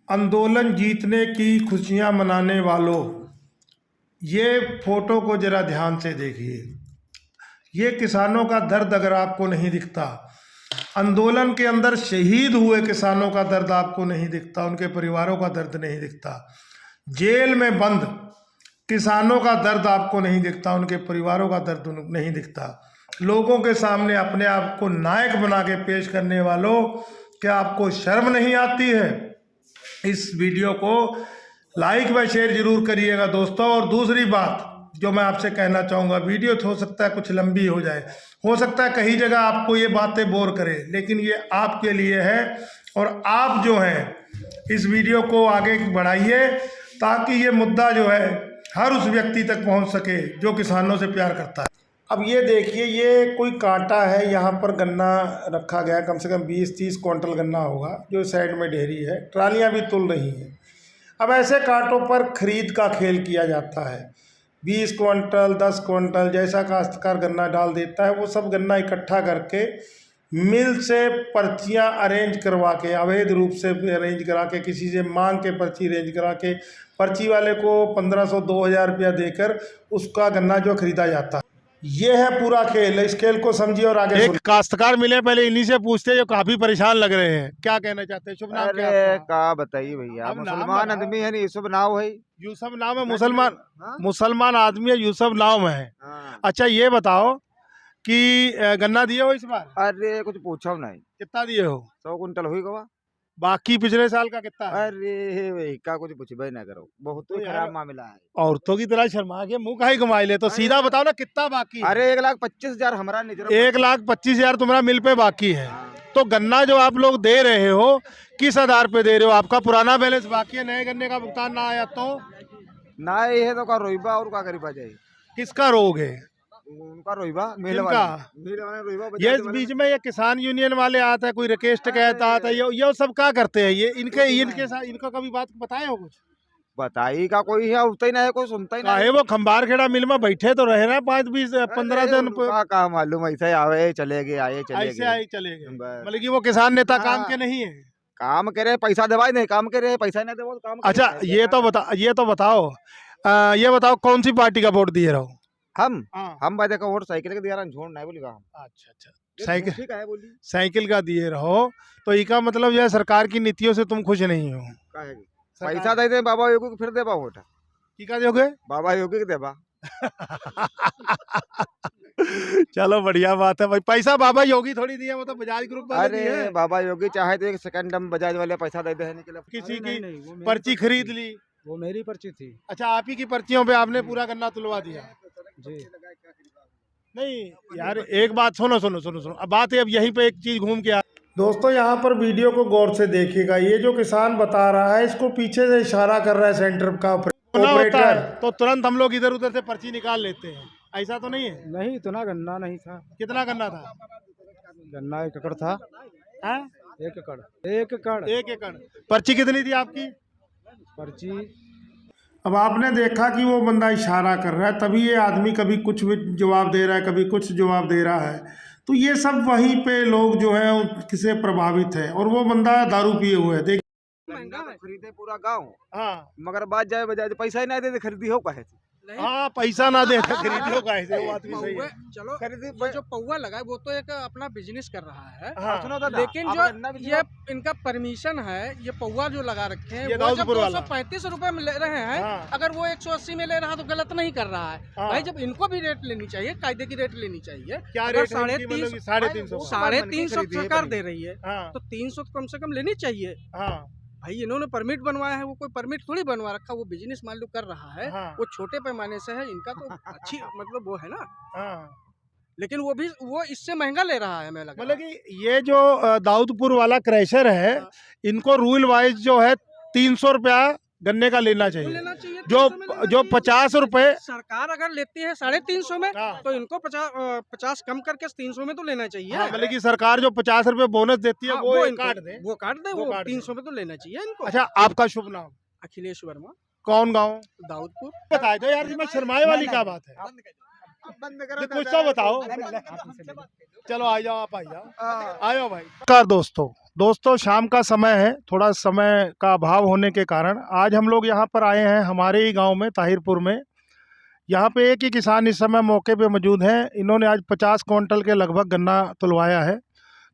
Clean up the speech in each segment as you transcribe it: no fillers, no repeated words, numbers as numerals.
आंदोलन जीतने की खुशियां मनाने वालों, ये फोटो को जरा ध्यान से देखिए। ये किसानों का दर्द अगर आपको नहीं दिखता, आंदोलन के अंदर शहीद हुए किसानों का दर्द आपको नहीं दिखता, उनके परिवारों का दर्द नहीं दिखता, जेल में बंद किसानों का दर्द आपको नहीं दिखता, उनके परिवारों का दर्द नहीं दिखता, लोगों के सामने अपने आप को नायक बना के पेश करने वालों, क्या आपको शर्म नहीं आती है? इस वीडियो को लाइक व शेयर जरूर करिएगा दोस्तों। और दूसरी बात जो मैं आपसे कहना चाहूँगा, वीडियो हो सकता है कुछ लंबी हो जाए, हो सकता है कहीं जगह आपको ये बातें बोर करे, लेकिन ये आपके लिए है। और आप जो हैं इस वीडियो को आगे बढ़ाइए ताकि ये मुद्दा जो है हर उस व्यक्ति तक पहुंच सके जो किसानों से प्यार करता है। अब ये देखिए, ये कोई कांटा है, यहाँ पर गन्ना रखा गया है, कम से कम 20-30 क्विंटल गन्ना होगा, जो साइड में ढेरी है, ट्रालियाँ भी तुल रही हैं। अब ऐसे कांटों पर खरीद का खेल किया जाता है। 20 क्विंटल 10 क्विंटल जैसा काश्तकार गन्ना डाल देता है, वो सब गन्ना इकट्ठा करके मिल से पर्चियाँ अरेंज करवा के, अवैध रूप से अरेंज करा के, किसी से मांग के पर्ची अरेंज करा के, पर्ची वाले को 1500-2000 रुपया देकर उसका गन्ना जो खरीदा जाता है। ये है पूरा खेल। इस खेल को समझिए और आगे। एक काश्तकार मिले, पहले इन्हीं से पूछते हैं, जो काफी परेशान लग रहे हैं, क्या कहना चाहते हैं? शुभ नाम क्या है आपका? का बताइए भैया, मुसलमान आदमी है, यूसुफ नाम है। यूसुफ नाम है? मुसलमान आदमी है, यूसुफ नाम है। हाँ। अच्छा ये बताओ कि गन्ना दिए हो इस बार? अरे कुछ पूछो नहीं। कितना दिए हो? 100 कुंटल हुई गवा। बाकी पिछले साल का कितना है? अरे भाई का कुछ पूछबे ना करो, बहुत ही खराब मामला है। औरतों की तरह शर्मा के मुंह काहे घुमाई ले, तो सीधा बताओ ना कितना बाकी है? अरे 1,25,000 हमारा निजर। 1,25,000 तुम्हारा मिल पे बाकी है। तो गन्ना जो आप लोग दे रहे हो, किस आधार पे दे रहे हो? आपका पुराना बैलेंस बाकी है, नए गन्ने का भुगतान ना आया तो? ना ये है तो का रोइबा और का करीबा जाए। किसका रोग है? उनका रोइबा मिल किनका? वाला रोइबा। ये बीच में ये किसान यूनियन वाले आता है, कोई रिक्वेस्ट कहता आता है, ये सब क्या करते हैं? ये इनके साथ इनको कभी बात बताए हो कुछ? बताई का कोई है, उठता ही नहीं है, कोई सुनता ही नहीं है। वो खंबार खेड़ा मिल में बैठे तो रहे ना 5-20-15 दिन का मालूम, ऐसे आवे चले गए, आए चले ऐसे गए, आए चले गए। मतलब कि वो किसान नेता काम के नहीं है, काम करे पैसा देवाई नहीं, काम करे पैसा नहीं देवो काम। अच्छा ये तो बताओ, ये बताओ कौन सी पार्टी का वोट दिए रहो? हम भाई देखो वोट साइकिल के दिया रहा, झोड़ नहीं बोली का। अच्छा साइकिल का दिए रहो, तो इसका मतलब यह सरकार की नीतियों से तुम खुश नहीं हो? पैसा दे दे बाबा योगी को, फिर देबा वोट की का दोगे? बाबा योगी के देबा। चलो बढ़िया बात है भाई। पैसा बाबा योगी थोड़ी दिया, वो तो बजाज ग्रुप वाले दिए हैं। बाबा योगी चाहे तो एक सेकंड हम बजाज वाले पैसा दे देने के लिए। किसी की पर्ची खरीद ली? वो मेरी पर्ची थी। अच्छा, आप ही की पर्चियों पे आपने पूरा गन्ना तुलवा दिया जी? नहीं यार, एक बात सुनो। अब बात है, अब यहीं पे एक चीज घूम के आ दोस्तों, यहाँ पर वीडियो को गौर से देखिएगा। ये जो किसान बता रहा है, इसको पीछे से इशारा कर रहा है सेंटर का ऑपरेटर, तो तुरंत हम लोग इधर उधर से पर्ची निकाल लेते हैं। ऐसा तो नहीं है? नहीं, इतना गन्ना नहीं था। कितना गन्ना था? गन्ना 1 एकड़ था। है? 1 एकड़। पर्ची कितनी थी आपकी? पर्ची अब आपने देखा कि वो बंदा इशारा कर रहा है, तभी ये आदमी कभी कुछ भी जवाब दे रहा है, कभी कुछ जवाब दे रहा है। तो ये सब वहीं पे लोग जो है किसे प्रभावित है, और वो बंदा दारू पिए हुए है। देख खरीदे पूरा गाँव, हाँ, मगर बात जाए बजाय पैसा ही नहीं दे खरीदी हो कहे। हाँ, पैसा ना दे तो खरीदियो कैसे? वो बात भी सही है। चलो खरीदी, जो पौवा लगा है वो तो एक अपना बिजनेस कर रहा है। हाँ। सुनो तो लेकिन जो ये इनका परमिशन है, ये पौवा जो लगा रखे हैं, वो जब 235 रुपए में ले रहे हैं, हाँ। अगर वो 180 में ले रहा तो गलत नहीं कर रहा है। हाँ। भाई जब इनको भी रेट लेनी चाहिए, कायदे की रेट लेनी चाहिए। क्या रेट? 350 सरकार दे रही है, हाँ। तो 300 कम से कम लेनी चाहिए। हाँ। भाई इन्होंने परमिट बनवाया है, वो कोई परमिट थोड़ी बनवा रखा, वो बिजनेस मान लो कर रहा है। हाँ। वो छोटे पैमाने से है, इनका तो अच्छी मतलब वो है ना। हाँ। लेकिन वो इससे महंगा ले रहा है, हमें लगा। मतलब कि ये जो दाऊदपुर वाला क्रैशर है, इनको रूल वाइज जो है 300 रुपया गन्ने का लेना चाहिए। जो 50 रुपए सरकार अगर लेती है 350 में, हाँ। तो इनको 50 कम करके 300 में तो लेना चाहिए। हाँ, मतलब कि सरकार जो 50 रुपए बोनस देती है, हाँ, वो काट दे, वो 300 में तो लेना चाहिए इनको। अच्छा, आपका शुभ नाम? अखिलेश वर्मा। कौन गाँव? दाऊदपुर। बताए दो यार, मैं शर्माए वाली क्या बात है? बंद ये कुछ तो बताओ। चलो आ जाओ, आप आ जाओ, आयो भाई। नमस्कार दोस्तों शाम का समय है, थोड़ा समय का अभाव होने के कारण आज हम लोग यहाँ पर आए हैं हमारे ही गांव में ताहिरपुर में। यहाँ पे एक ही किसान इस समय मौके पे मौजूद हैं। इन्होंने आज 50 क्विंटल के लगभग गन्ना तुलवाया है,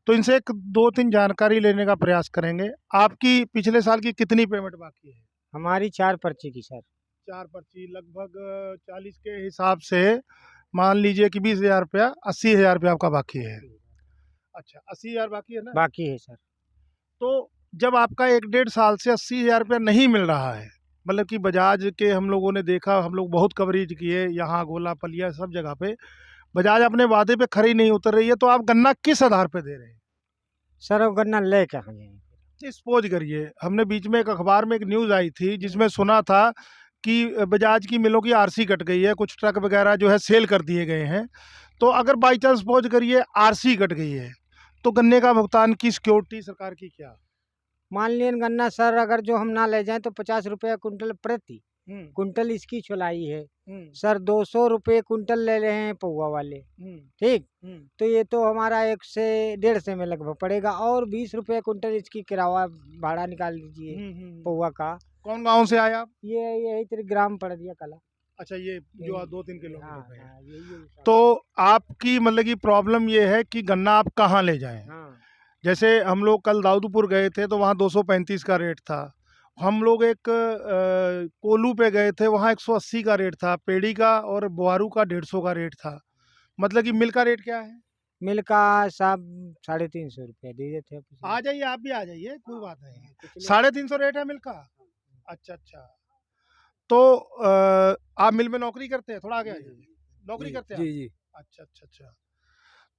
तो इनसे एक 2-3 जानकारी लेने का प्रयास करेंगे। आपकी पिछले साल की कितनी पेमेंट बाकी है? हमारी 4 पर्ची की सर। 4 पर्ची लगभग 40 के हिसाब से मान लीजिए कि 20,000 रुपया, 80,000 रुपया आपका बाकी है। अच्छा, 80,000 बाकी है ना? बाकी है सर। तो जब आपका 1-1.5 साल से 80,000 रुपया नहीं मिल रहा है, मतलब कि बजाज के हम लोगों ने देखा, हम लोग बहुत कवरेज किए यहाँ गोला पलिया सब जगह पे, बजाज अपने वादे पे खरी नहीं उतर रही है, तो आप गन्ना किस आधार पे दे रहे हैं? सर वो गन्ना ले कहाँ जाएंगे? सपोज करिए, हमने बीच में एक अखबार में एक न्यूज़ आई थी जिसमें सुना था कि बजाज की मिलों की आरसी कट गई है, कुछ ट्रक वगैरह जो है सेल कर दिए गए हैं। तो अगर बाई चांस सपोज करिए आरसी कट गई है, तो गन्ने का भुगतान की सिक्योरिटी सरकार की क्या? मान लीजिए गन्ना सर अगर जो हम ना ले जाएं तो 50 रुपये कुंटल प्रति कुंटल इसकी चुलाई है सर। 200 रुपये कुंटल ले रहे हैं पौवा वाले, ठीक। तो ये तो हमारा 1 से 1.5 में लगभग पड़ेगा, और 20 रुपये कुंटल इसकी किराया भाड़ा निकाल दीजिए पौवा का। कौन गांव से आए आप? ये यही तेरे ग्राम पड़ दिया कला। अच्छा, ये जो 2-3 किलोमीटर हाँ, पे है। हाँ, यही तो आपकी मतलब की प्रॉब्लम ये है कि गन्ना आप कहाँ ले जाएं? हाँ। जैसे हम लोग कल दाऊदपुर गए थे तो वहाँ 235 का रेट था। हम लोग एक कोल्लू पे गए थे, वहाँ 180 का रेट था पेड़ी का, और बोआरू का 150 का रेट था। मतलब कि मिल का रेट क्या है? मिल का साहब 350 रुपये दे देते हैं। आ जाइए, आप भी आ जाइए, कोई बात नहीं। 350 रेट है मिल का। अच्छा अच्छा, तो आप मिल में नौकरी करते हैं? थोड़ा आगे आ जाइए। नौकरी करते हैं? जी जी। अच्छा अच्छा अच्छा।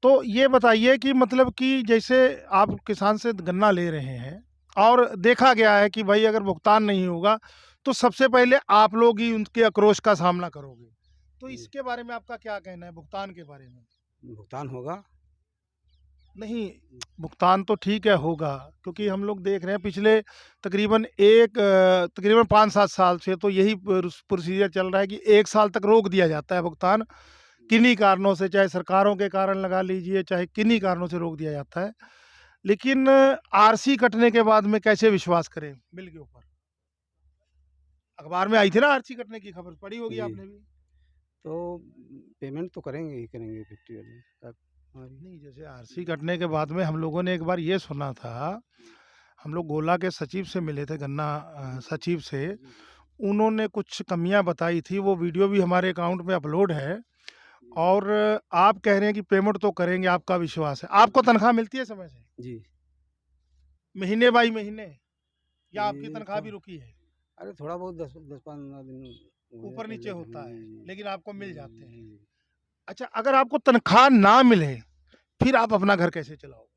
तो ये बताइए कि मतलब कि जैसे आप किसान से गन्ना ले रहे हैं और देखा गया है कि भाई अगर भुगतान नहीं होगा तो सबसे पहले आप लोग ही उनके आक्रोश का सामना करोगे, तो इसके बारे में आपका क्या कहना है, भुगतान के बारे में? भुगतान होगा नहीं, भुगतान तो ठीक है होगा, क्योंकि हम लोग देख रहे हैं पिछले तकरीबन 5-7 साल से तो यही प्रोसीजर चल रहा है कि 1 साल तक रोक दिया जाता है भुगतान, किन्हीं कारणों से, चाहे सरकारों के कारण लगा लीजिए, चाहे किन्हीं कारणों से रोक दिया जाता है। लेकिन आरसी कटने के बाद में कैसे विश्वास करें मिल के ऊपर? अखबार में आई थी ना आरसी कटने की खबर, पढ़ी होगी आपने भी। तो पेमेंट तो करेंगे ही करेंगे फैक्ट्री वाले साहब। नहीं, जैसे आरसी कटने के बाद में हम लोगों ने एक बार ये सुना था, हम लोग गोला के सचिव से मिले थे, गन्ना सचिव से, उन्होंने कुछ कमियां बताई थी, वो वीडियो भी हमारे अकाउंट में अपलोड है। और आप कह रहे हैं कि पेमेंट तो करेंगे, आपका विश्वास है। आपको तनख्वाह मिलती है समय से? जी। महीने बाई महीने, या आपकी ये तनख्वाह तो- भी रुकी है? अरे थोड़ा बहुत 10-15 दिन ऊपर नीचे होता है, लेकिन आपको मिल जाते हैं। जी। अच्छा, अगर आपको तनख्वाह ना मिले फिर आप अपना घर कैसे चलाओगे?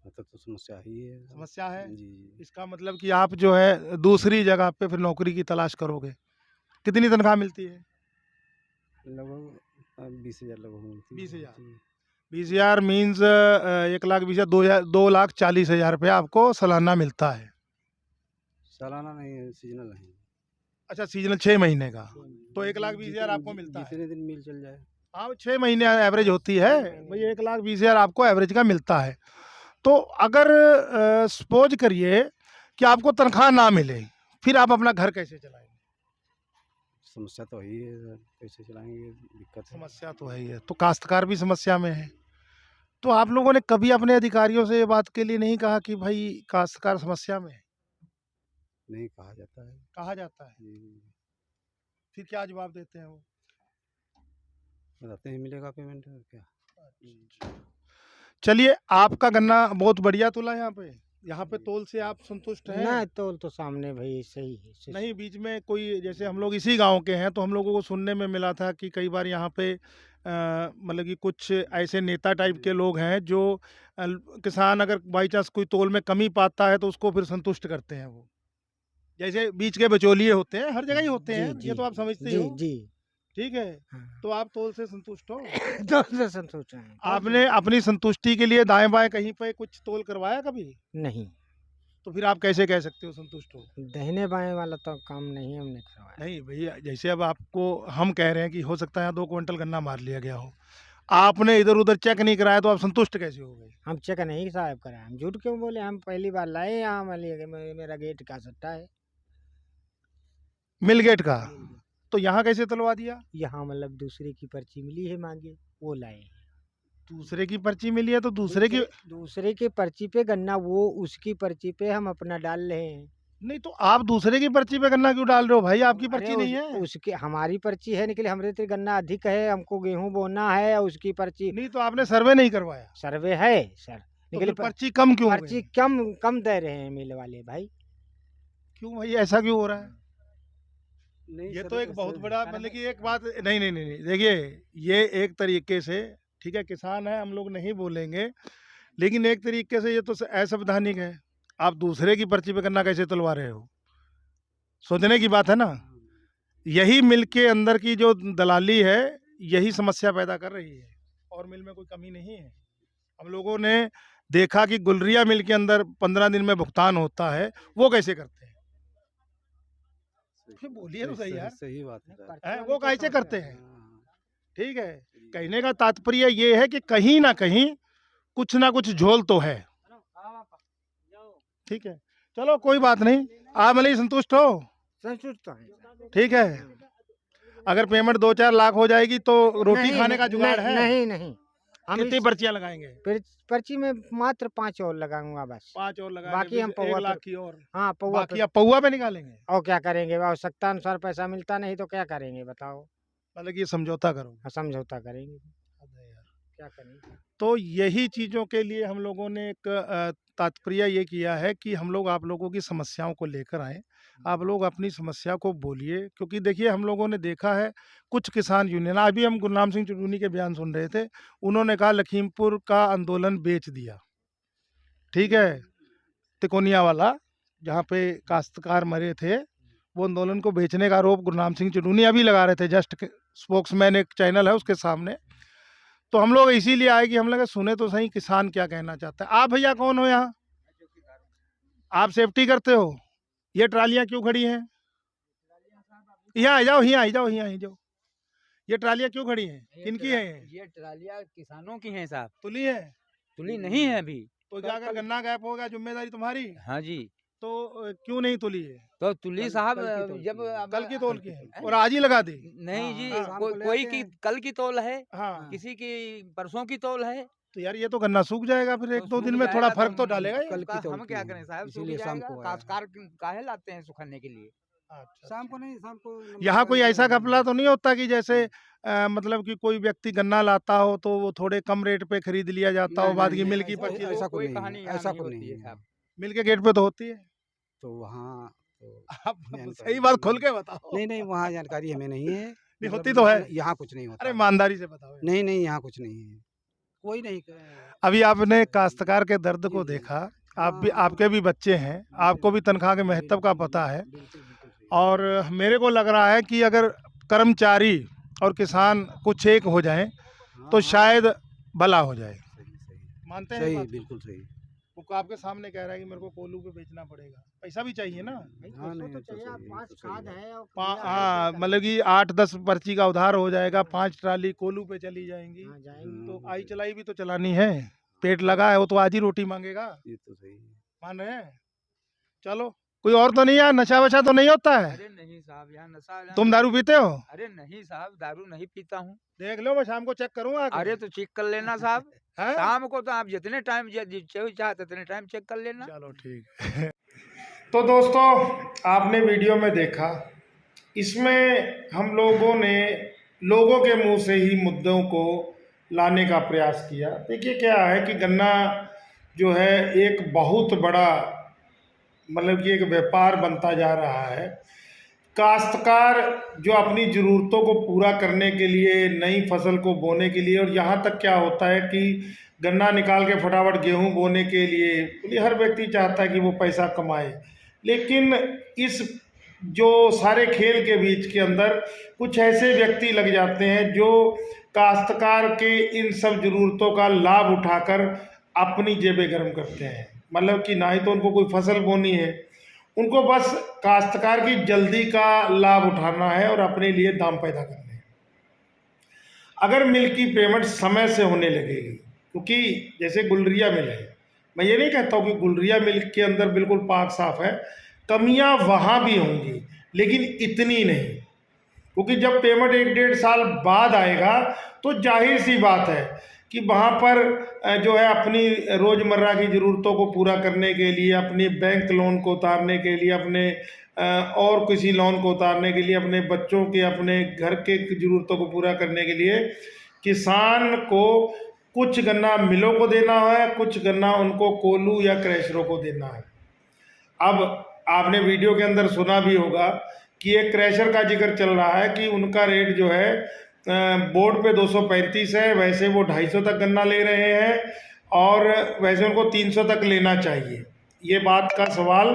मतलब तो समस्या ही है। समस्या है। जी जी। इसका मतलब कि आप जो है दूसरी जगह पे फिर नौकरी की तलाश करोगे। कितनी तनख्वाह मिलती है? लगभग 20,000 लगभग मिलती है। 20,000। जी। 20,000 मीन्स 1,20,000, 2,40,000 रुपया आपको सालाना मिलता है। सालाना नहीं, सीजनल है। अच्छा, सीजनल 6 महीने का, तो 1,20,000 आपको मिलता है। जितने दिन मिल चल जाए। हाँ, 6 महीने एवरेज होती है भाई, 1,20,000 आपको एवरेज का मिलता है। तो अगर सपोज करिए कि आपको तनख्वाह ना मिले, फिर आप अपना घर कैसे चलाएंगे? समस्या तो वही है सर, कैसे चलाएंगे, दिक्कत है। समस्या तो है ही है, तो काश्तकार भी समस्या में है। तो आप लोगों ने कभी अपने अधिकारियों से ये बात के लिए नहीं कहा कि भाई काश्तकार समस्या में है? नहीं कहा जाता है। कहा जाता है, जी। फिर क्या जवाब देते हैं वो? बताते हैं मिलेगा पेमेंट क्या। चलिए, आपका गन्ना बहुत बढ़िया तुला यहाँ पे तोल से आप संतुष्ट हैं? ना तोल तो सामने भाई सही है। नहीं, बीच में कोई, जैसे हम लोग इसी गांव के हैं तो हम लोगों को सुनने में मिला था कि कई बार यहाँ पे मतलब कि कुछ ऐसे नेता टाइप के लोग हैं जो किसान अगर बाई चांस कोई तोल में कमी पाता है तो उसको फिर संतुष्ट करते हैं। वो जैसे बीच के बिचौलिए होते हैं, हर जगह ही होते हैं, ये तो आप समझते ही जी हो। जी। ठीक है, हाँ। तो आप तोल से संतुष्ट हो? तोल से संतुष्ट हैं। आपने अपनी संतुष्टि के लिए दाएं बाएं कहीं पे कुछ तोल करवाया कभी? नहीं। तो फिर आप कैसे कह सकते हो संतुष्ट हो? दहीने बाएं वाला तो काम नहीं हमने करवाया। नहीं भैया, जैसे अब आपको हम कह रहे हैं कि हो सकता है यहाँ 2 क्विंटल गन्ना मार लिया गया हो, आपने इधर उधर चेक नहीं कराया, तो आप संतुष्ट कैसे हो गए? हम चेक नहीं साहब कराए, हम झूठ क्यों बोले, हम पहली बार लाए यहाँ, मेरा गेट का सट्टा है। मिल गेट का, तो यहाँ कैसे तुलवा दिया? यहाँ मतलब दूसरे की पर्ची मिली है मांगे, वो लाए। दूसरे की पर्ची मिली है तो दूसरे की दूसरे की पर्ची पे गन्ना, वो उसकी पर्ची पे हम अपना डाल रहे हैं। नहीं, तो आप दूसरे की पर्ची पे गन्ना क्यों डाल रहे हो भाई? आपकी पर्ची अरे नहीं है। उसकी हमारी पर्ची है निकले, हमरे तो गन्ना अधिक है, हमको गेहूं बोना है, उसकी पर्ची नहीं, तो आपने सर्वे नहीं करवाया, सर्वे है सर, तो निकले फिर पर्ची कम क्यों हो पर्ची गई? कम कम दे रहे हैं मिल वाले भाई। क्यों भाई, ऐसा क्यों हो रहा है? ये तो एक बहुत बड़ा, मतलब कि एक बात, नहीं नहीं नहीं नहीं, देखिए, ये एक तरीके से, ठीक है, किसान है, हम लोग नहीं बोलेंगे, लेकिन एक तरीके से ये तो असंवैधानिक है। आप दूसरे की पर्ची पे गन्ना कैसे तुलवा रहे हो? सोचने की बात है ना। यही मिल के अंदर की जो दलाली है, यही समस्या पैदा कर रही है, और मिल में कोई कमी नहीं है। हम लोगों ने देखा कि गुलरिया मिल के अंदर 15 दिन में भुगतान होता है, वो कैसे करते हैं? फिर बोलिए तो सही यार, सही बात हैं, वो कैसे करते हैं? ठीक है, कहने का तात्पर्य ये है कि कहीं ना कहीं कुछ ना कुछ झोल तो है। ठीक है, चलो कोई बात नहीं, आप भले ही संतुष्ट हो, संतुष्ट तो है। ठीक है। अगर पेमेंट 2-4 लाख हो जाएगी तो रोटी नहीं, खाने का जुगाड़ है? नहीं नहीं, हम कितनी पर्चियां लगाएंगे? पर्ची में मात्र 5 और लगाऊंगा बस। 5 और लगाएंगे, बाकी हम 1 पौवा लाख की और हाँ पौवा बाकी आप पौवा पे निकालेंगे? और क्या करेंगे, आवश्यकता अनुसार पैसा मिलता नहीं तो क्या करेंगे बताओ। मतलब कि ये समझौता करोगे? हाँ, समझौता करेंगे, क्या करेंगे। तो यही चीज़ों के लिए हम लोगों ने एक तात्पर्य ये किया है कि हम लोग आप लोगों की समस्याओं को लेकर आए, आप लोग अपनी समस्या को बोलिए, क्योंकि देखिए हम लोगों ने देखा है कुछ किसान यूनियन, अभी हम गुरनाम सिंह चुटूनी के बयान सुन रहे थे, उन्होंने कहा लखीमपुर का आंदोलन बेच दिया, ठीक है, तिकोनिया वाला जहाँ पे काश्तकार मरे थे, वो आंदोलन को बेचने का आरोप गुरनाम सिंह चुटूनी अभी लगा रहे थे, जस्ट स्पोक्समैन एक चैनल है उसके सामने। तो हम लोग इसीलिए आए कि हम लोग सुने तो सही किसान क्या कहना चाहता है। आप भैया कौन हो यहाँ? आप सेफ्टी करते हो? ये ट्रालियाँ क्यों खड़ी हैं? यहाँ आ जाओ, यहाँ आ जाओ, यहाँ आ जाओ। ये ट्रालियाँ क्यों खड़ी हैं, किनकी हैं ये ट्रालियां किसानों की हैं साहब। तुली है? तुली नहीं है अभी। तो क्या अगर गन्ना गायब होगा जिम्मेदारी तुम्हारी? हाँ जी, तो क्यों नहीं तुली है? तो तुली साहब जब कल की तोल की है और आज ही लगा दी? नहीं जी, हाँ, कोई की कल की तोल है, हाँ, किसी की परसों की तोल है। तो यार ये तो गन्ना सूख जाएगा, फिर 1-2 दिन में थोड़ा फर्क तो डालेगा ये। कल हम क्या करें साहब, सूख जाएगा। काश्तकार काहे लाते हैं सुखाने के लिए। अच्छा, शाम को नहीं, शाम को यहाँ कोई ऐसा घपला तो नहीं होता कि जैसे मतलब कि कोई व्यक्ति गन्ना लाता हो तो वो थोड़े कम रेट पे खरीद लिया जाता हो, बाद की मिल की पर्ची ऐसा तो कोई कहानी ऐसा कोई नहीं है साहब। मिल के गेट पे तो होती है। तो वहाँ तो आप सही बात खोल के बताओ। नहीं वहाँ जानकारी हमें नहीं है। नहीं होती तो है। यहाँ कुछ नहीं होता। अरे ईमानदारी से बताओ। नहीं यहाँ कुछ नहीं है, कोई नहीं। अभी आपने काश्तकार के दर्द को देखा, आप भी, आपके भी बच्चे हैं, आपको भी तनख्वाह के महत्व का पता है, और मेरे को लग रहा है कि अगर कर्मचारी और किसान कुछ एक हो जाएं तो शायद भला हो जाए। मानते हैं सही, इस बात को? बिल्कुल सही। वो आपके सामने कह रहा है कि मेरे को कोल्हू पे बेचना पड़ेगा, पैसा भी चाहिए ना। हाँ, नहीं, तो तो चाहिए, सही है, 5 तो सही खाद है। है और हाँ, मतलब कि 8-10 पर्ची का उधार हो जाएगा, 5 ट्राली कोल्हू पे चली जाएंगी, हाँ, जाएंगे। तो आई चलाई भी तो चलानी है। पेट लगा है वो तो आज ही रोटी मांगेगा। ये तो सही है। मान रहे हैं? चलो, कोई और तो नहीं, यार नशा वशा तो नहीं होता है? अरे नहीं साहब, यहाँ नशा। तुम दारू पीते हो? अरे नहीं साहब, दारू नहीं पीता हूँ। देख लो, मैं शाम को चेक करूंगा। अरे तो चेक कर लेना साहब। हैं? शाम को तो आप जितने टाइम चाहते उतने टाइम चेक कर लेना। चलो ठीक है। तो दोस्तों, आपने वीडियो में देखा, इसमें हम लोगों ने लोगों के मुंह से ही मुद्दों को लाने का प्रयास किया। देखिए क्या है कि गन्ना जो है एक बहुत बड़ा, मतलब कि एक व्यापार बनता जा रहा है। काश्तकार जो अपनी ज़रूरतों को पूरा करने के लिए, नई फसल को बोने के लिए, और यहाँ तक क्या होता है कि गन्ना निकाल के फटाफट गेहूँ बोने के लिए हर व्यक्ति चाहता है कि वो पैसा कमाए, लेकिन इस जो सारे खेल के बीच के अंदर कुछ ऐसे व्यक्ति लग जाते हैं जो काश्तकार के इन सब ज़रूरतों का लाभ उठाकर अपनी जेबें गर्म करते हैं। मतलब कि ना ही तो उनको कोई फसल बोनी है, उनको बस काश्तकार की जल्दी का लाभ उठाना है और अपने लिए दाम पैदा करने हैं। अगर मिल की पेमेंट समय से होने लगेगी, क्योंकि जैसे गुलरिया मिल है, मैं ये नहीं कहता हूँ कि गुलरिया मिल के अंदर बिल्कुल पाक साफ है, कमियां वहाँ भी होंगी लेकिन इतनी नहीं, क्योंकि जब पेमेंट 1-1.5 साल बाद आएगा तो जाहिर सी बात है कि वहाँ पर जो है अपनी रोज़मर्रा की ज़रूरतों को पूरा करने के लिए, अपनी बैंक लोन को उतारने के लिए, अपने और किसी लोन को उतारने के लिए, अपने बच्चों के, अपने घर के ज़रूरतों को पूरा करने के लिए किसान को कुछ गन्ना मिलों को देना है, कुछ गन्ना उनको कोल्हू या क्रैशरों को देना है। अब आपने वीडियो के अंदर सुना भी होगा कि एक क्रैशर का जिक्र चल रहा है कि उनका रेट जो है बोर्ड पे 235 है, वैसे वो 250 तक गन्ना ले रहे हैं और वैसे उनको 300 तक लेना चाहिए। ये बात का सवाल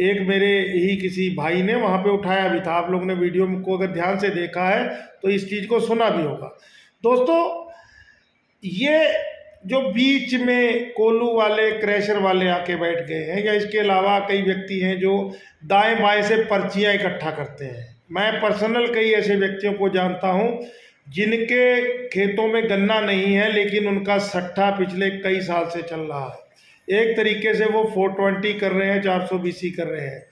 एक मेरे ही किसी भाई ने वहाँ पे उठाया भी था। आप लोगों ने वीडियो को अगर ध्यान से देखा है तो इस चीज़ को सुना भी होगा। दोस्तों, ये जो बीच में कोल्हू वाले, क्रैशर वाले आके बैठ गए हैं, या इसके अलावा कई व्यक्ति हैं जो दाएं बाएं से पर्चियां इकट्ठा करते हैं। मैं पर्सनल कई ऐसे व्यक्तियों को जानता हूं जिनके खेतों में गन्ना नहीं है लेकिन उनका सट्टा पिछले कई साल से चल रहा है। एक तरीके से वो 420 कर रहे हैं, 420 कर रहे हैं।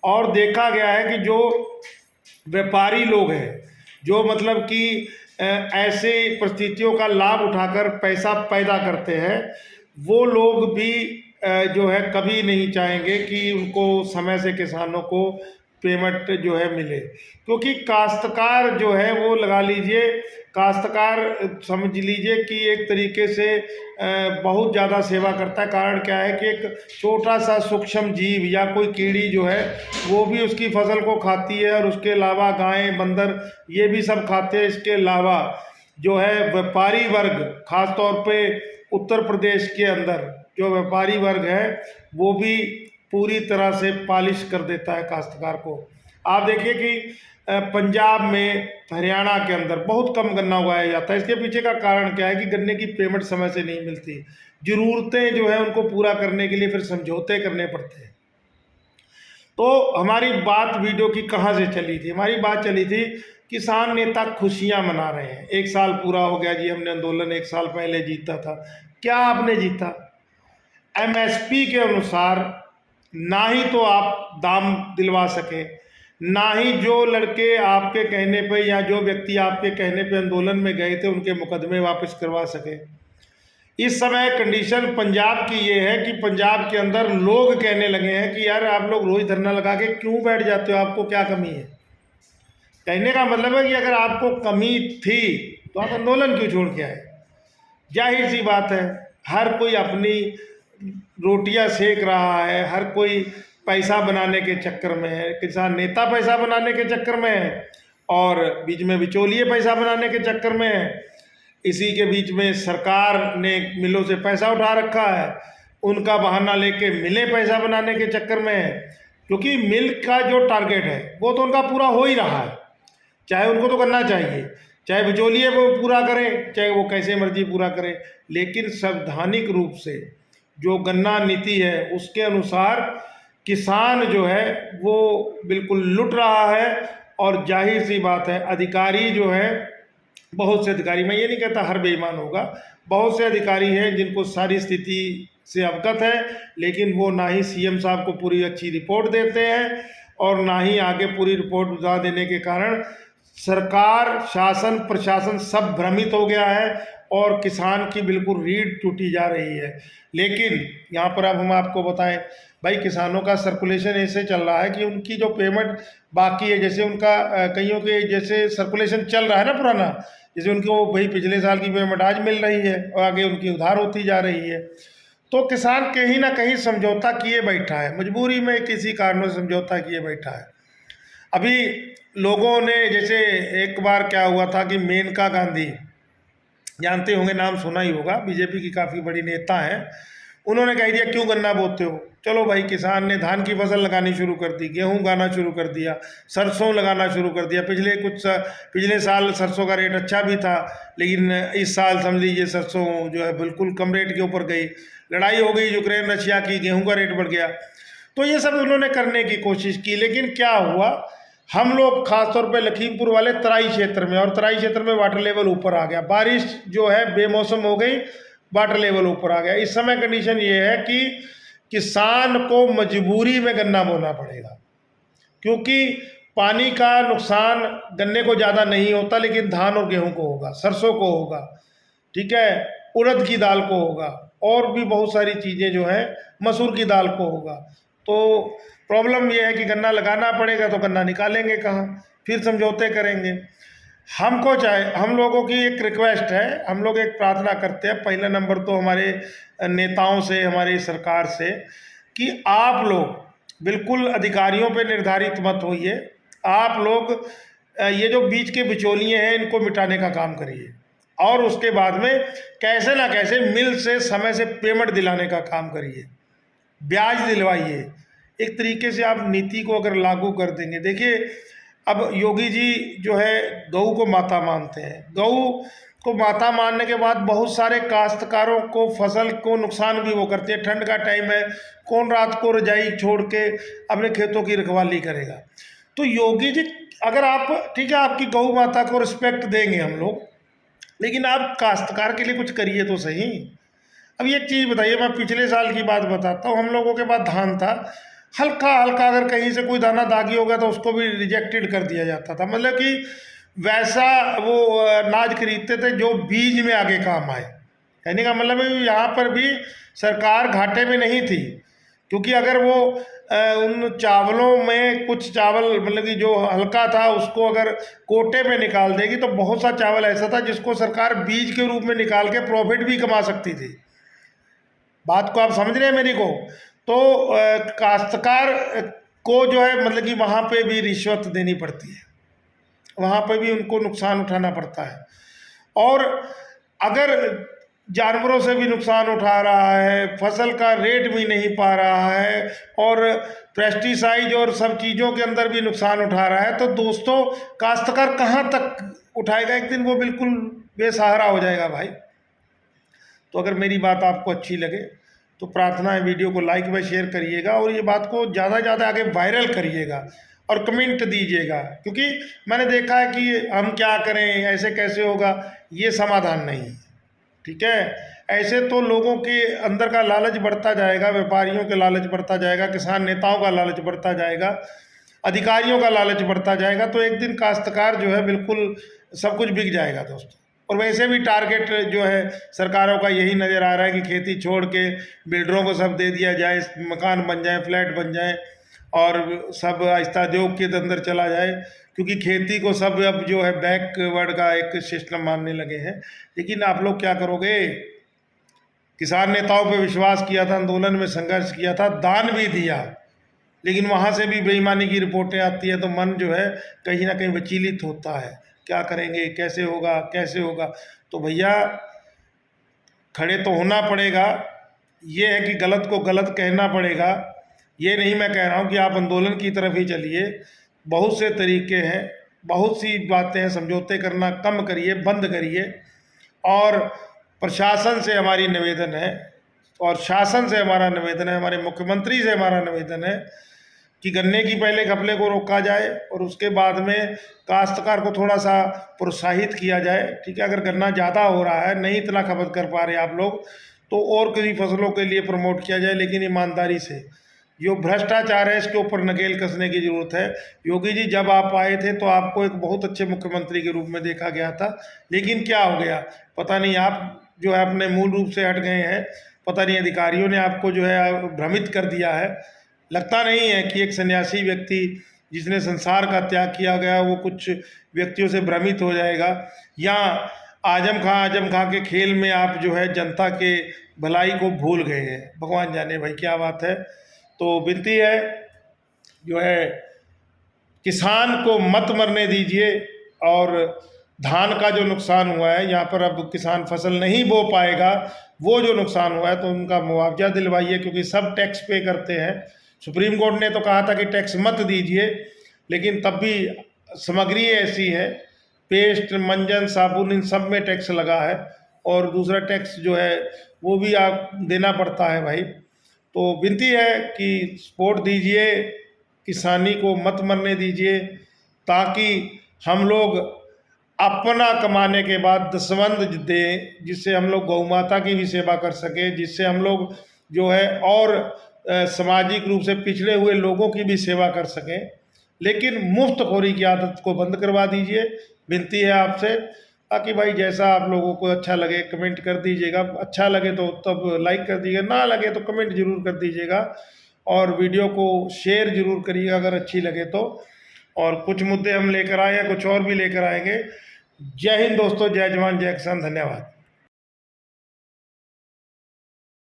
और देखा गया है कि जो व्यापारी लोग हैं, जो मतलब कि ऐसे परिस्थितियों का लाभ उठाकर पैसा पैदा करते हैं, वो लोग भी जो है कभी नहीं चाहेंगे कि उनको समय से किसानों को पेमेंट जो है मिले, क्योंकि काश्तकार जो है वो लगा लीजिए, काश्तकार समझ लीजिए कि एक तरीके से बहुत ज़्यादा सेवा करता है। कारण क्या है कि एक छोटा सा सूक्ष्म जीव या कोई कीड़ी जो है वो भी उसकी फसल को खाती है, और उसके अलावा गायें, बंदर ये भी सब खाते हैं। इसके अलावा जो है व्यापारी वर्ग, ख़ास तौर पे उत्तर प्रदेश के अंदर जो व्यापारी वर्ग है वो भी पूरी तरह से पॉलिश कर देता है काश्तकार को। आप देखिए कि पंजाब में, हरियाणा के अंदर बहुत कम गन्ना उगाया जाता है। इसके पीछे का कारण क्या है कि गन्ने की पेमेंट समय से नहीं मिलती। ज़रूरतें जो है उनको पूरा करने के लिए फिर समझौते करने पड़ते हैं। तो हमारी बात वीडियो की कहाँ से चली थी? हमारी बात चली थी किसान नेता खुशियाँ मना रहे हैं, 1 साल पूरा हो गया जी, हमने आंदोलन 1 साल पहले जीता था। क्या आपने जीता? MSP के अनुसार ना ही तो आप दाम दिलवा सके, ना ही जो लड़के आपके कहने पे या जो व्यक्ति आपके कहने पे आंदोलन में गए थे उनके मुकदमे वापस करवा सके। इस समय कंडीशन पंजाब की ये है कि पंजाब के अंदर लोग कहने लगे हैं कि यार आप लोग रोज़ धरना लगा के क्यों बैठ जाते हो, आपको क्या कमी है? कहने का मतलब है कि अगर आपको कमी थी तो आप आंदोलन क्यों छोड़ के आए? जाहिर सी बात है, हर कोई अपनी रोटियां सेक रहा है, हर कोई पैसा बनाने के चक्कर में है। किसान नेता पैसा बनाने के चक्कर में है और बीच में बिचौलिए पैसा बनाने के चक्कर में है। इसी के बीच में सरकार ने मिलों से पैसा उठा रखा है, उनका बहाना लेके मिलें पैसा बनाने के चक्कर में है, क्योंकि मिल का जो टारगेट है वो तो उनका पूरा हो ही रहा है। चाहे उनको तो करना चाहिए, चाहे बिचौलिए वो पूरा करें, चाहे वो कैसे मर्जी पूरा करें, लेकिन संवैधानिक रूप से जो गन्ना नीति है उसके अनुसार किसान जो है वो बिल्कुल लुट रहा है। और जाहिर सी बात है, अधिकारी जो है, बहुत से अधिकारी, मैं ये नहीं कहता हर बेईमान होगा, बहुत से अधिकारी हैं जिनको सारी स्थिति से अवगत है, लेकिन वो ना ही CM साहब को पूरी अच्छी रिपोर्ट देते हैं और ना ही आगे पूरी रिपोर्ट बता देने के कारण सरकार, शासन, प्रशासन सब भ्रमित हो गया है और किसान की बिल्कुल रीढ़ टूटी जा रही है। लेकिन यहाँ पर अब हम आपको बताएं भाई, किसानों का सर्कुलेशन ऐसे चल रहा है कि उनकी जो पेमेंट बाकी है, जैसे उनका कईयों के जैसे सर्कुलेशन चल रहा है ना पुराना, जैसे उनको भाई पिछले साल की पेमेंट आज मिल रही है और आगे उनकी उधार होती जा रही है। तो किसान कहीं ना कहीं समझौता किए बैठा है, मजबूरी में किसी कारणों से समझौता किए बैठा है। अभी लोगों ने, जैसे एक बार क्या हुआ था कि मेनका गांधी, जानते होंगे, नाम सुना ही होगा, बीजेपी की काफ़ी बड़ी नेता हैं, उन्होंने कह दिया क्यों गन्ना बोते हो? चलो भाई, किसान ने धान की फसल लगानी शुरू कर दी, गेहूं उगाना शुरू कर दिया, सरसों लगाना शुरू कर दिया। पिछले साल सरसों का रेट अच्छा भी था, लेकिन इस साल समझ लीजिए सरसों जो है बिल्कुल कम रेट के ऊपर गई। लड़ाई हो गई यूक्रेन रशिया की, गेहूं का रेट बढ़ गया, तो ये सब उन्होंने करने की कोशिश की। लेकिन क्या हुआ, हम लोग खासतौर पे लखीमपुर वाले तराई क्षेत्र में, और तराई क्षेत्र में वाटर लेवल ऊपर आ गया, बारिश जो है बेमौसम हो गई, वाटर लेवल ऊपर आ गया। इस समय कंडीशन ये है कि किसान को मजबूरी में गन्ना बोना पड़ेगा, क्योंकि पानी का नुकसान गन्ने को ज़्यादा नहीं होता, लेकिन धान और गेहूं को होगा, सरसों को होगा, ठीक है, उड़द की दाल को होगा, और भी बहुत सारी चीज़ें जो हैं, मसूर की दाल को होगा। तो प्रॉब्लम यह है कि गन्ना लगाना पड़ेगा, तो गन्ना निकालेंगे कहाँ, फिर समझौते करेंगे। हमको चाहे, हम लोगों की एक रिक्वेस्ट है, हम लोग एक प्रार्थना करते हैं, पहला नंबर तो हमारे नेताओं से, हमारी सरकार से, कि आप लोग बिल्कुल अधिकारियों पे निर्धारित मत होइए, आप लोग ये जो बीच के बिचौलिए हैं इनको मिटाने का काम करिए, और उसके बाद में कैसे ना कैसे मिल से समय से पेमेंट दिलाने का काम करिए, ब्याज दिलवाइए। एक तरीके से आप नीति को अगर लागू कर देंगे, देखिए अब योगी जी जो है गऊ को माता मानते हैं, गऊ को माता मानने के बाद बहुत सारे काश्तकारों को फसल को नुकसान भी वो करते हैं। ठंड का टाइम है, कौन रात को रजाई छोड़ के अपने खेतों की रखवाली करेगा। तो योगी जी, अगर आप, ठीक है, आपकी गऊ माता को रिस्पेक्ट देंगे हम लोग, लेकिन आप काश्तकार के लिए कुछ करिए तो सही। अब एक चीज़ बताइए, मैं पिछले साल की बात बताता हूँ, हम लोगों के पास धान था, हल्का हल्का अगर कहीं से कोई दाना दागी हो गया तो उसको भी रिजेक्टेड कर दिया जाता था, मतलब कि वैसा वो अनाज खरीदते थे जो बीज में आगे काम आए। कहने का मतलब है यहाँ पर भी सरकार घाटे में नहीं थी, क्योंकि अगर वो उन चावलों में कुछ चावल, मतलब कि जो हल्का था उसको अगर कोटे में निकाल देगी तो बहुत सा चावल ऐसा था जिसको सरकार बीज के रूप में निकाल के प्रॉफिट भी कमा सकती थी। बात को आप समझ रहे हैं मेरी को? तो काश्तकार को जो है, मतलब कि वहाँ पे भी रिश्वत देनी पड़ती है, वहाँ पे भी उनको नुकसान उठाना पड़ता है, और अगर जानवरों से भी नुकसान उठा रहा है, फसल का रेट भी नहीं पा रहा है, और पेस्टिसाइड और सब चीज़ों के अंदर भी नुकसान उठा रहा है, तो दोस्तों काश्तकार कहाँ तक उठाएगा? एक दिन वो बिल्कुल बेसहारा हो जाएगा भाई। तो अगर मेरी बात आपको अच्छी लगे तो प्रार्थना है, वीडियो को लाइक व शेयर करिएगा, और ये बात को ज़्यादा से ज़्यादा आगे वायरल करिएगा, और कमेंट दीजिएगा, क्योंकि मैंने देखा है कि हम क्या करें, ऐसे कैसे होगा, ये समाधान नहीं है, ठीक है। ऐसे तो लोगों के अंदर का लालच बढ़ता जाएगा, व्यापारियों के लालच बढ़ता जाएगा, किसान नेताओं का लालच बढ़ता जाएगा, अधिकारियों का लालच बढ़ता जाएगा, तो एक दिन काश्तकार जो है बिल्कुल सब कुछ बिक जाएगा दोस्तों। और वैसे भी टारगेट जो है सरकारों का यही नज़र आ रहा है कि खेती छोड़ के बिल्डरों को सब दे दिया जाए, मकान बन जाए, फ्लैट बन जाए, और सब आहिस्ता उद्योग के अंदर चला जाए, क्योंकि खेती को सब अब जो है बैकवर्ड का एक सिस्टम मानने लगे हैं। लेकिन आप लोग क्या करोगे? किसान नेताओं पे विश्वास किया था, आंदोलन में संघर्ष किया था, दान भी दिया, लेकिन वहाँ से भी बेईमानी की रिपोर्टें आती हैं, तो मन जो है कहीं ना कहीं विचलित होता है, क्या करेंगे, कैसे होगा, कैसे होगा। तो भैया खड़े तो होना पड़ेगा, ये है कि गलत को गलत कहना पड़ेगा। ये नहीं मैं कह रहा हूँ कि आप आंदोलन की तरफ ही चलिए, बहुत से तरीके हैं, बहुत सी बातें हैं, समझौते करना कम करिए, बंद करिए। और प्रशासन से हमारी निवेदन है, और शासन से हमारा निवेदन है, हमारे मुख्यमंत्री से हमारा निवेदन है कि गन्ने की पहले घपले को रोका जाए, और उसके बाद में काश्तकार को थोड़ा सा प्रोत्साहित किया जाए, ठीक है। अगर गन्ना ज़्यादा हो रहा है, नहीं इतना खपत कर पा रहे आप लोग, तो और किसी फसलों के लिए प्रमोट किया जाए, लेकिन ईमानदारी से। जो भ्रष्टाचार है इसके ऊपर नकेल कसने की ज़रूरत है। योगी जी जब आप आए थे तो आपको एक बहुत अच्छे मुख्यमंत्री के रूप में देखा गया था, लेकिन क्या हो गया पता नहीं, आप जो है अपने मूल रूप से हट गए हैं, पता नहीं अधिकारियों ने आपको जो है भ्रमित कर दिया है। लगता नहीं है कि एक सन्यासी व्यक्ति जिसने संसार का त्याग किया गया वो कुछ व्यक्तियों से भ्रमित हो जाएगा, या आजम खां के खेल में आप जो है जनता के भलाई को भूल गए हैं। भगवान जाने भाई क्या बात है। तो विनती है जो है किसान को मत मरने दीजिए, और धान का जो नुकसान हुआ है यहाँ पर अब किसान फसल नहीं बो पाएगा, वो जो नुकसान हुआ है तो उनका मुआवजा दिलवाइए, क्योंकि सब टैक्स पे करते हैं। सुप्रीम कोर्ट ने तो कहा था कि टैक्स मत दीजिए, लेकिन तब भी सामग्री ऐसी है, पेस्ट, मंजन, साबुन, इन सब में टैक्स लगा है, और दूसरा टैक्स जो है वो भी आप देना पड़ता है भाई। तो विनती है कि सपोर्ट दीजिए, किसानी को मत मरने दीजिए, ताकि हम लोग अपना कमाने के बाद दसवंध दें, जिससे हम लोग गौ माता की भी सेवा कर सकें, जिससे हम लोग जो है और सामाजिक रूप से पिछड़े हुए लोगों की भी सेवा कर सकें। लेकिन मुफ्तखोरी की आदत को बंद करवा दीजिए, विनती है आपसे। बाकी भाई जैसा आप लोगों को अच्छा लगे कमेंट कर दीजिएगा, अच्छा लगे तो तब लाइक कर दीजिएगा, ना लगे तो कमेंट जरूर कर दीजिएगा, और वीडियो को शेयर जरूर करिएगा अगर अच्छी लगे तो। और कुछ मुद्दे हम लेकर आए हैं, कुछ और भी लेकर आएंगे। जय हिंद दोस्तों, जय जवान जय किसान, धन्यवाद।